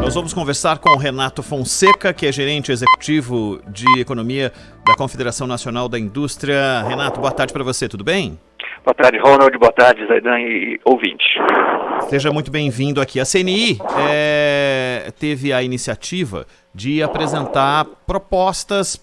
Nós vamos conversar com o Renato Fonseca, que é gerente executivo de economia da Confederação Nacional da Indústria. Renato, boa tarde para você, tudo bem? Boa tarde, Ronald. Boa tarde, Zaidan e ouvintes. Seja muito bem-vindo aqui. A CNI teve a iniciativa de apresentar propostas,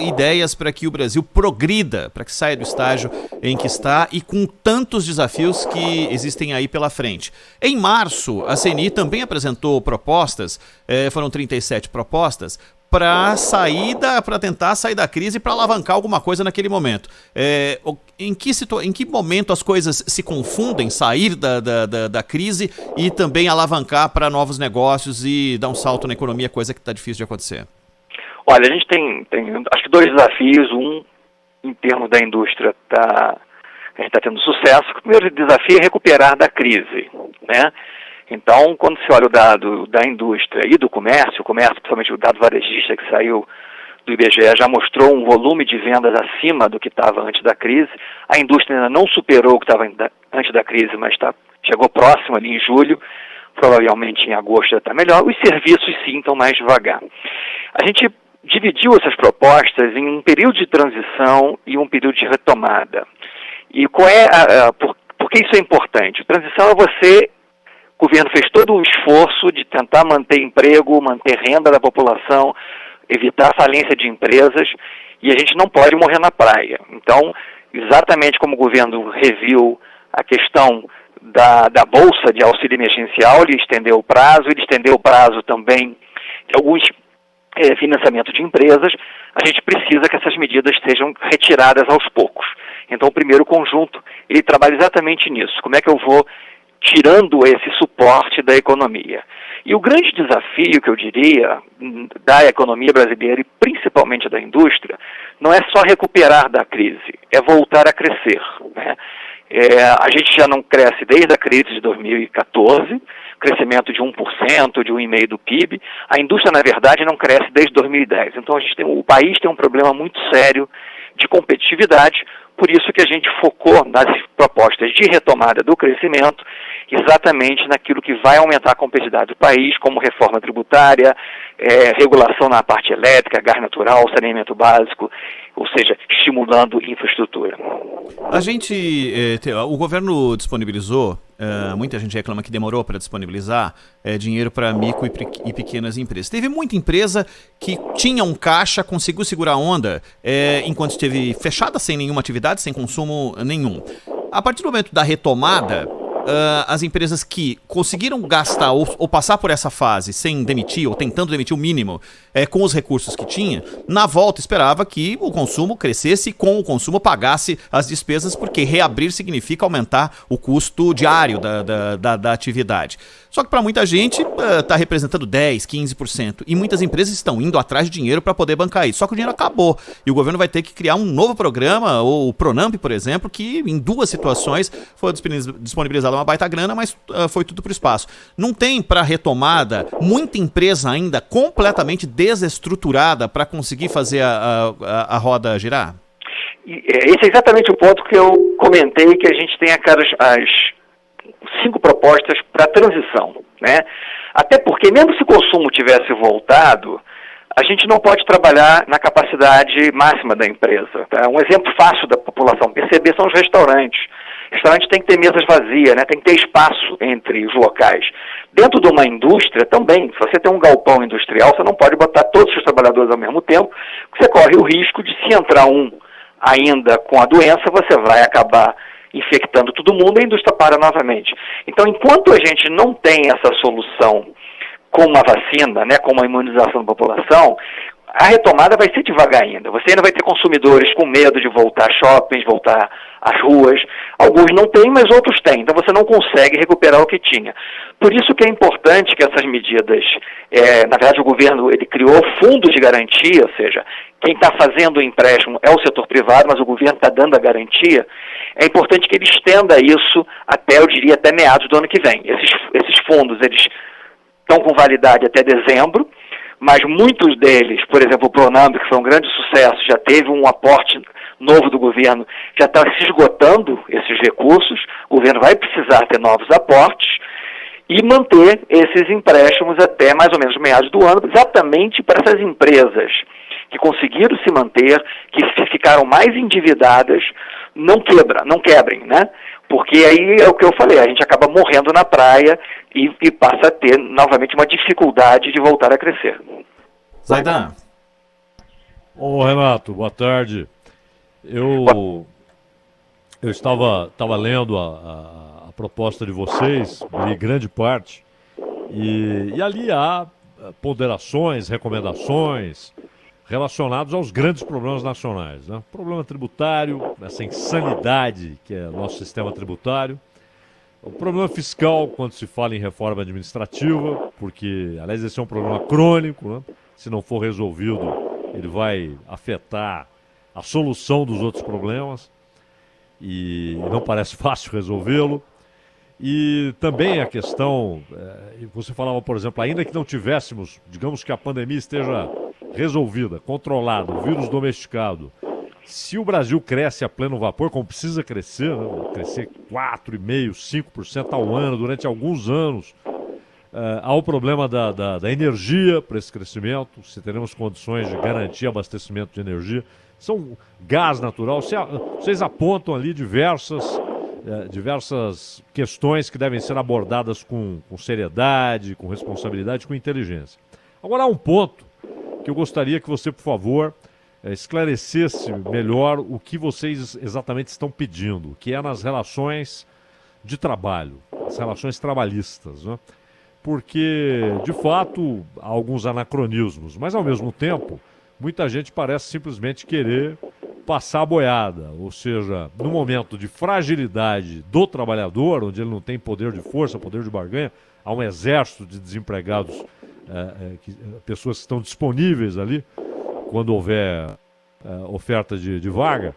ideias para que o Brasil progrida, para que saia do estágio em que está e com tantos desafios que existem aí pela frente. Em março, a CNI também apresentou propostas, foram 37 propostas, para tentar sair da crise e para alavancar alguma coisa naquele momento. Em que momento as coisas se confundem, sair da crise e também alavancar para novos negócios e dar um salto na economia, coisa que está difícil de acontecer? Olha, a gente tem acho que dois desafios. Um, em termos da indústria, a gente está tendo sucesso. O primeiro desafio é recuperar da crise, né? Então, quando se olha o dado da indústria e do comércio, principalmente o dado varejista que saiu do IBGE, já mostrou um volume de vendas acima do que estava antes da crise. A indústria ainda não superou o que estava antes da crise, mas chegou próximo ali em julho, provavelmente em agosto já está melhor. Os serviços, sim, estão mais devagar. A gente dividiu essas propostas em um período de transição e um período de retomada. E por que isso é importante? Transição é o governo fez todo o esforço de tentar manter emprego, manter renda da população, evitar a falência de empresas, e a gente não pode morrer na praia. Então, exatamente como o governo reviu a questão da bolsa de auxílio emergencial, ele estendeu o prazo também de alguns financiamentos de empresas, a gente precisa que essas medidas sejam retiradas aos poucos. Então, o primeiro conjunto, ele trabalha exatamente nisso. Como é que eu vou tirando esse suporte da economia? E o grande desafio, que eu diria, da economia brasileira e principalmente da indústria, não é só recuperar da crise, é voltar a crescer, né? A gente já não cresce desde a crise de 2014, crescimento de 1%, de 1,5% do PIB. A indústria, na verdade, não cresce desde 2010. Então, o país tem um problema muito sério de competitividade. Por isso que a gente focou nas propostas de retomada do crescimento, exatamente naquilo que vai aumentar a competitividade do país, como reforma tributária, regulação na parte elétrica, gás natural, saneamento básico, ou seja, estimulando infraestrutura. O governo disponibilizou, muita gente reclama que demorou para disponibilizar dinheiro para micro e pequenas empresas. Teve muita empresa que tinha um caixa, conseguiu segurar a onda enquanto esteve fechada, sem nenhuma atividade, sem consumo nenhum. A partir do momento da retomada, as empresas que conseguiram gastar ou passar por essa fase sem demitir ou tentando demitir o mínimo com os recursos que tinha, na volta esperava que o consumo crescesse e com o consumo pagasse as despesas, porque reabrir significa aumentar o custo diário da atividade. Só que para muita gente está representando 10%, 15%, e muitas empresas estão indo atrás de dinheiro para poder bancar isso. Só que o dinheiro acabou e o governo vai ter que criar um novo programa, ou o Pronamp, por exemplo, que em duas situações foi disponibilizada uma baita grana, mas foi tudo para o espaço. Não tem para retomada muita empresa ainda completamente desestruturada para conseguir fazer a roda girar? Esse é exatamente o ponto que eu comentei, que a gente tem as 5 propostas para transição, né? Até porque, mesmo se o consumo tivesse voltado, a gente não pode trabalhar na capacidade máxima da empresa. Tá? Um exemplo fácil da população perceber são os restaurantes. Restaurante tem que ter mesas vazias, né? Tem que ter espaço entre os locais. Dentro de uma indústria também, se você tem um galpão industrial, você não pode botar todos os seus trabalhadores ao mesmo tempo, porque você corre o risco de, se entrar um ainda com a doença, você vai acabar infectando todo mundo e a indústria para novamente. Então, enquanto a gente não tem essa solução com uma vacina, né, com uma imunização da população, a retomada vai ser devagar ainda. Você ainda vai ter consumidores com medo de voltar a shoppings, voltar às ruas. Alguns não têm, mas outros têm. Então você não consegue recuperar o que tinha. Por isso que é importante que essas medidas, na verdade o governo ele criou fundos de garantia, ou seja, quem está fazendo o empréstimo é o setor privado, mas o governo está dando a garantia. É importante que ele estenda isso até, eu diria, até meados do ano que vem. Esses fundos, eles estão com validade até dezembro, mas muitos deles, por exemplo, o Pronamp, que foi um grande sucesso, já teve um aporte novo do governo, já está se esgotando esses recursos, o governo vai precisar ter novos aportes, e manter esses empréstimos até mais ou menos meados do ano, exatamente para essas empresas que conseguiram se manter, que ficaram mais endividadas, não quebrem, né? Porque aí é o que eu falei, a gente acaba morrendo na praia e passa a ter novamente uma dificuldade de voltar a crescer. Zaidan. Ô Renato, boa tarde. Eu estava lendo a proposta de vocês, li grande parte, e ali há ponderações, recomendações relacionados aos grandes problemas nacionais, né? Problema tributário, essa insanidade que é o nosso sistema tributário, o problema fiscal quando se fala em reforma administrativa, porque, aliás, esse é um problema crônico, né? Se não for resolvido, ele vai afetar a solução dos outros problemas e não parece fácil resolvê-lo. E também a questão, você falava, por exemplo, ainda que não tivéssemos, digamos que a pandemia esteja resolvida, controlada, o vírus domesticado, se o Brasil cresce a pleno vapor, como precisa crescer, né, crescer 4,5%, 5% ao ano durante alguns anos, há o problema da energia para esse crescimento, se teremos condições de garantir abastecimento de energia. São gás natural, vocês apontam ali diversas questões que devem ser abordadas com seriedade, com responsabilidade, com inteligência. Agora há um ponto que eu gostaria que você, por favor, esclarecesse melhor o que vocês exatamente estão pedindo, que é nas relações de trabalho, as relações trabalhistas, né? Porque, de fato, há alguns anacronismos, mas, ao mesmo tempo, muita gente parece simplesmente querer passar a boiada, ou seja, no momento de fragilidade do trabalhador, onde ele não tem poder de força, poder de barganha, há um exército de desempregados, pessoas que estão disponíveis ali, quando houver oferta de vaga,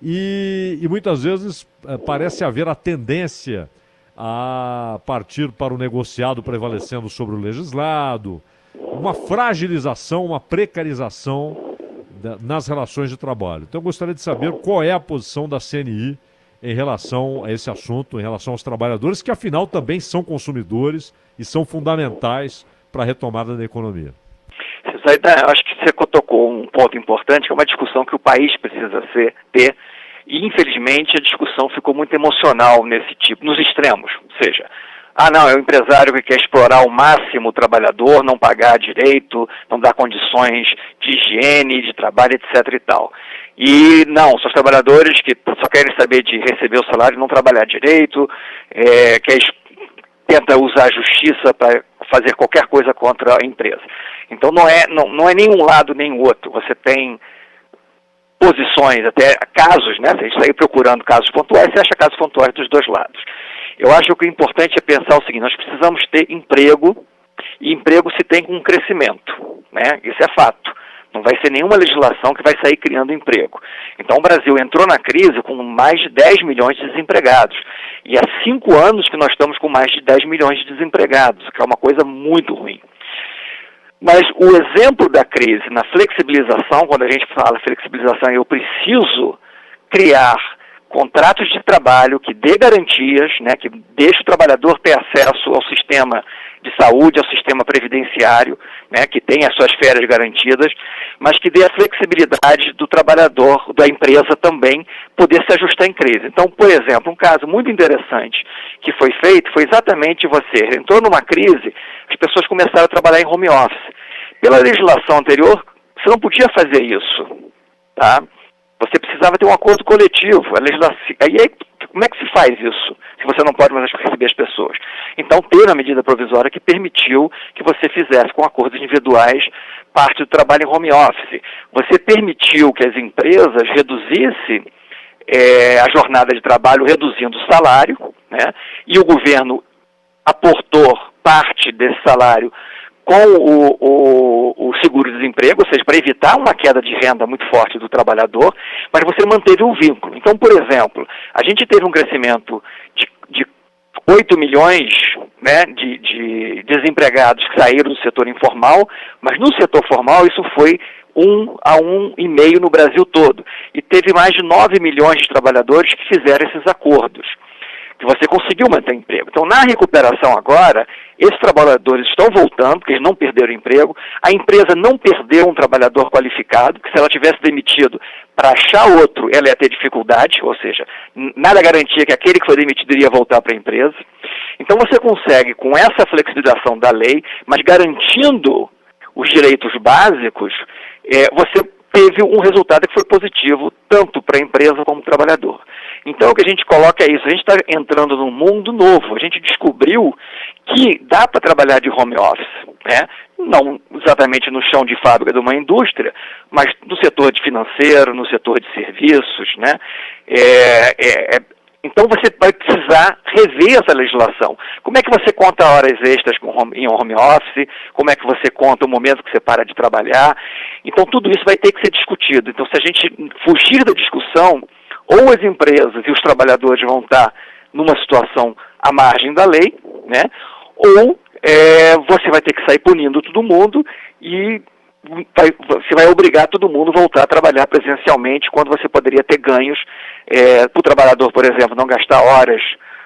e muitas vezes parece haver a tendência a partir para o negociado prevalecendo sobre o legislado, uma fragilização, uma precarização nas relações de trabalho. Então eu gostaria de saber qual é a posição da CNI em relação a esse assunto, em relação aos trabalhadores, que afinal também são consumidores e são fundamentais para a retomada da economia. Eu acho que você tocou um ponto importante, que é uma discussão que o país precisa ter, e infelizmente a discussão ficou muito emocional nesse tipo, nos extremos, ou seja, não, é o empresário que quer explorar ao máximo o trabalhador, não pagar direito, não dar condições de higiene, de trabalho, etc. e tal. E não, são os trabalhadores que só querem saber de receber o salário e não trabalhar direito, tenta usar a justiça para fazer qualquer coisa contra a empresa. Então não é nem um lado nem o outro. Você tem posições, até casos, né? Se a gente sair procurando casos pontuais, você acha casos pontuais dos dois lados. Eu acho que o importante é pensar o seguinte: nós precisamos ter emprego, e emprego se tem com crescimento, né? Isso é fato. Não vai ser nenhuma legislação que vai sair criando emprego. Então o Brasil entrou na crise com mais de 10 milhões de desempregados. E há 5 anos que nós estamos com mais de 10 milhões de desempregados, que é uma coisa muito ruim. Mas o exemplo da crise na flexibilização, quando a gente fala flexibilização, eu preciso criar contratos de trabalho que dê garantias, né, que deixe o trabalhador ter acesso ao sistema de saúde, ao sistema previdenciário, né, que tenha as suas férias garantidas, mas que dê a flexibilidade do trabalhador, da empresa também, poder se ajustar em crise. Então, por exemplo, um caso muito interessante que foi feito foi exatamente você entrou numa crise, as pessoas começaram a trabalhar em home office. Pela legislação anterior, você não podia fazer isso, tá? Você precisava ter um acordo coletivo. Aí, como é que se faz isso, se você não pode mais receber as pessoas? Então, teve uma medida provisória que permitiu que você fizesse com acordos individuais parte do trabalho em home office. Você permitiu que as empresas reduzissem a jornada de trabalho, reduzindo o salário, né? E o governo aportou parte desse salário com o seguro-desemprego, ou seja, para evitar uma queda de renda muito forte do trabalhador, mas você manteve o vínculo. Então, por exemplo, a gente teve um crescimento de 8 milhões, né, de desempregados que saíram do setor informal, mas no setor formal isso foi 1 a 1,5 no Brasil todo. E teve mais de 9 milhões de trabalhadores que fizeram esses acordos. que você conseguiu manter emprego. Então, na recuperação agora, esses trabalhadores estão voltando, porque eles não perderam emprego, a empresa não perdeu um trabalhador qualificado, que se ela tivesse demitido para achar outro, ela ia ter dificuldade, ou seja, nada garantia que aquele que foi demitido iria voltar para a empresa. Então, você consegue, com essa flexibilização da lei, mas garantindo os direitos básicos, você teve um resultado que foi positivo, tanto para a empresa como para o trabalhador. Então, o que a gente coloca é isso, a gente está entrando num mundo novo, a gente descobriu que dá para trabalhar de home office, né? Não exatamente no chão de fábrica de uma indústria, mas no setor de financeiro, no setor de serviços, né? Então você vai precisar rever essa legislação. Como é que você conta horas extras em home office? Como é que você conta o momento que você para de trabalhar? Então tudo isso vai ter que ser discutido. Então se a gente fugir da discussão, ou as empresas e os trabalhadores vão estar numa situação à margem da lei, né? Ou você vai ter que sair punindo todo mundo e você vai obrigar todo mundo a voltar a trabalhar presencialmente quando você poderia ter ganhos para o trabalhador, por exemplo, não gastar horas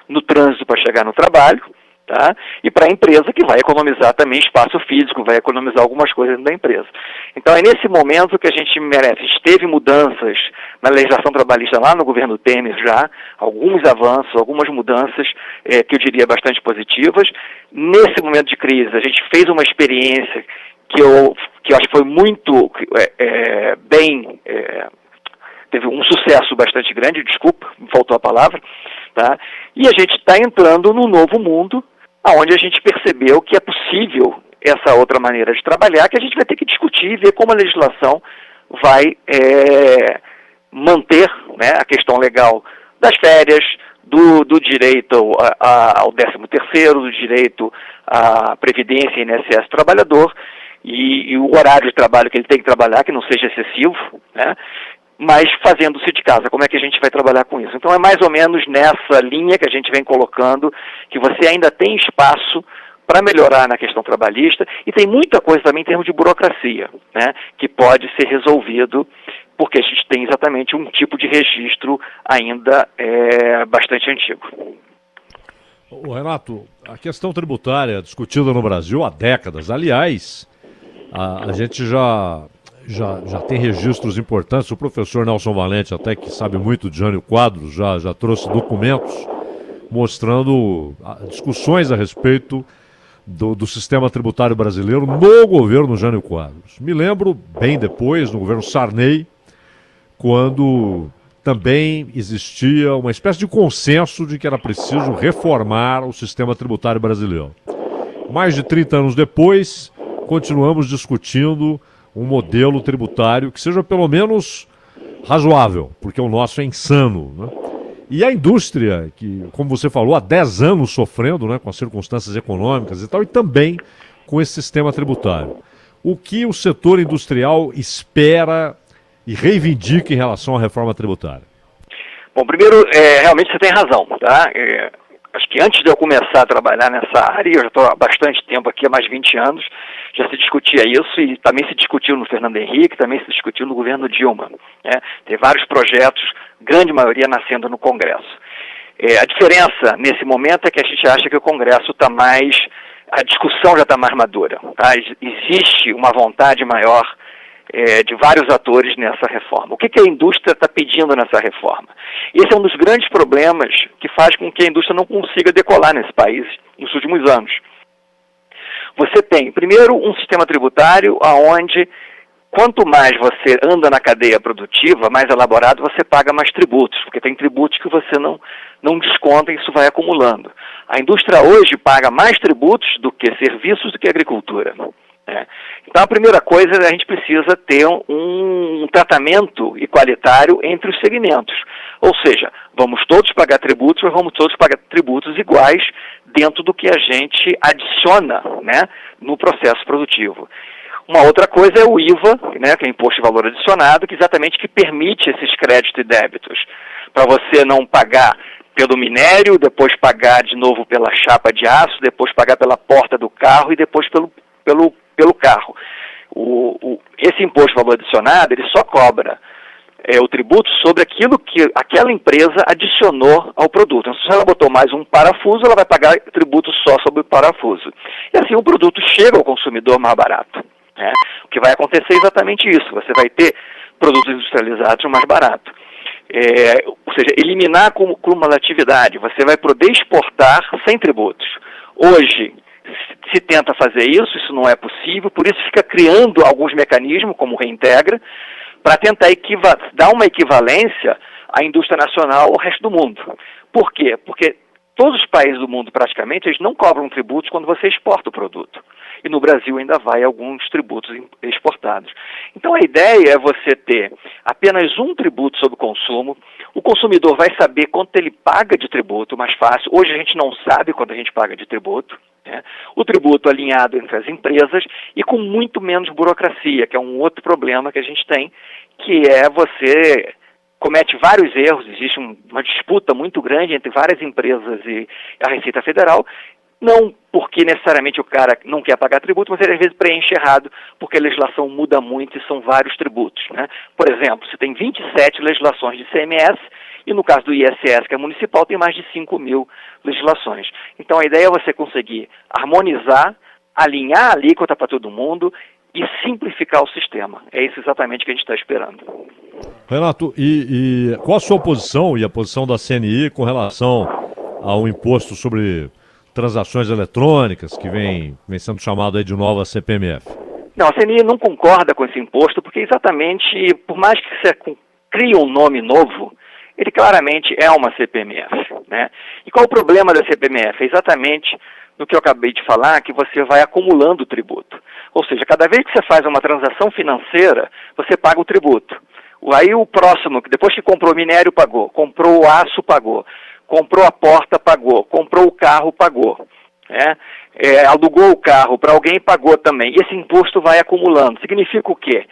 no trânsito para chegar no trabalho, tá? E para a empresa que vai economizar também espaço físico, vai economizar algumas coisas da empresa. Então é nesse momento que a gente merece. Teve mudanças na legislação trabalhista lá no governo Temer já, alguns avanços, algumas mudanças que eu diria bastante positivas. Nesse momento de crise a gente fez uma experiência que eu acho que foi muito teve um sucesso bastante grande, desculpa, me faltou a palavra, tá? E a gente está entrando num novo mundo, onde a gente percebeu que é possível essa outra maneira de trabalhar, que a gente vai ter que discutir e ver como a legislação vai manter, né, a questão legal das férias, do direito ao 13º, do direito à previdência e INSS do trabalhador, e o horário de trabalho que ele tem que trabalhar, que não seja excessivo, né? Mas fazendo-se de casa, como é que a gente vai trabalhar com isso? Então é mais ou menos nessa linha que a gente vem colocando, que você ainda tem espaço para melhorar na questão trabalhista, e tem muita coisa também em termos de burocracia, né, que pode ser resolvido, porque a gente tem exatamente um tipo de registro ainda bastante antigo. Renato, a questão tributária discutida no Brasil há décadas, aliás, a gente já tem registros importantes. O professor Nelson Valente, até que sabe muito de Jânio Quadros, já trouxe documentos mostrando discussões a respeito do sistema tributário brasileiro no governo Jânio Quadros. Me lembro bem depois, no governo Sarney, quando também existia uma espécie de consenso de que era preciso reformar o sistema tributário brasileiro. Mais de 30 anos depois, continuamos discutindo um modelo tributário que seja pelo menos razoável, porque o nosso é insano, né? E a indústria, que, como você falou, há 10 anos sofrendo, né, com as circunstâncias econômicas e tal, e também com esse sistema tributário. O que o setor industrial espera e reivindica em relação à reforma tributária? Bom, primeiro, realmente você tem razão, tá? Acho que antes de eu começar a trabalhar nessa área, eu já estou há bastante tempo aqui, há mais de 20 anos, já se discutia isso, e também se discutiu no Fernando Henrique, também se discutiu no governo Dilma, né? Tem vários projetos, grande maioria nascendo no Congresso. A diferença nesse momento é que a gente acha que o Congresso está mais, a discussão já está mais madura, tá? Existe uma vontade maior de vários atores nessa reforma. O que a indústria está pedindo nessa reforma? Esse é um dos grandes problemas que faz com que a indústria não consiga decolar nesse país nos últimos anos. Você tem, primeiro, um sistema tributário onde, quanto mais você anda na cadeia produtiva, mais elaborado, você paga mais tributos, porque tem tributos que você não desconta e isso vai acumulando. A indústria hoje paga mais tributos do que serviços do que agricultura. Então a primeira coisa é a gente precisa ter um tratamento igualitário entre os segmentos. Ou seja, vamos todos pagar tributos, mas vamos todos pagar tributos iguais dentro do que a gente adiciona, né, no processo produtivo. Uma outra coisa é o IVA, né, que é o Imposto de Valor Adicionado, que exatamente que permite esses créditos e débitos, para você não pagar pelo minério, depois pagar de novo pela chapa de aço, depois pagar pela porta do carro e depois pelo carro. Esse imposto de valor adicionado, ele só cobra o tributo sobre aquilo que aquela empresa adicionou ao produto. Então, se ela botou mais um parafuso, ela vai pagar tributo só sobre o parafuso. E assim o produto chega ao consumidor mais barato. Né? O que vai acontecer é exatamente isso. Você vai ter produtos industrializados mais baratos. Ou seja, eliminar a cumulatividade. Você vai poder exportar sem tributos. Hoje, se tenta fazer isso não é possível, por isso fica criando alguns mecanismos, como o Reintegra, para tentar dar uma equivalência à indústria nacional ao resto do mundo. Por quê? Porque todos os países do mundo, praticamente, eles não cobram tributos quando você exporta o produto. E no Brasil ainda vai alguns tributos exportados. Então a ideia é você ter apenas um tributo sobre o consumo. O consumidor vai saber quanto ele paga de tributo, mais fácil. Hoje a gente não sabe quanto a gente paga de tributo. Né? O tributo alinhado entre as empresas e com muito menos burocracia, que é um outro problema que a gente tem, que é você comete vários erros, existe uma disputa muito grande entre várias empresas e a Receita Federal, não porque necessariamente o cara não quer pagar tributo, mas ele às vezes preenche errado, porque a legislação muda muito e são vários tributos. Né? Por exemplo, você tem 27 legislações de CMS, e no caso do ISS, que é municipal, tem mais de 5.000 legislações. Então a ideia é você conseguir harmonizar, alinhar a alíquota para todo mundo e simplificar o sistema. É isso exatamente que a gente está esperando. Renato, e qual a sua posição e a posição da CNI com relação ao imposto sobre transações eletrônicas, que vem sendo chamado aí de nova CPMF? Não, a CNI não concorda com esse imposto, porque exatamente, por mais que você crie um nome novo, ele claramente é uma CPMF. Né? E qual o problema da CPMF? É exatamente no que eu acabei de falar, que você vai acumulando o tributo. Ou seja, cada vez que você faz uma transação financeira, você paga o tributo. Aí o próximo, depois que comprou o minério, pagou, comprou o aço, pagou, comprou a porta, pagou, comprou o carro, pagou. Né? Alugou o carro para alguém, pagou também. E esse imposto vai acumulando. Significa o quê?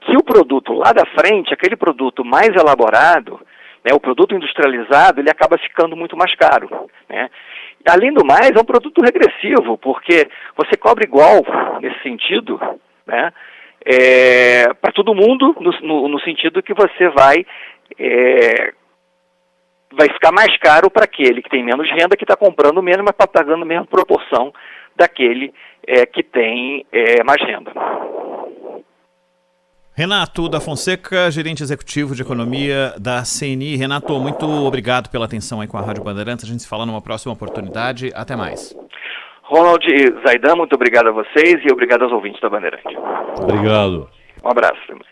Que o produto lá da frente, aquele produto mais elaborado, né, o produto industrializado, ele acaba ficando muito mais caro. Né? Além do mais, é um produto regressivo, porque você cobra igual nesse sentido, né, para todo mundo, no sentido que você vai ficar mais caro para aquele que tem menos renda, que está comprando menos, mas está pagando a mesma proporção daquele que tem mais renda. Renato da Fonseca, gerente executivo de economia da CNI. Renato, muito obrigado pela atenção aí com a Rádio Bandeirantes. A gente se fala numa próxima oportunidade. Até mais. Ronald e Zaidan, muito obrigado a vocês e obrigado aos ouvintes da Bandeirante. Obrigado. Um abraço.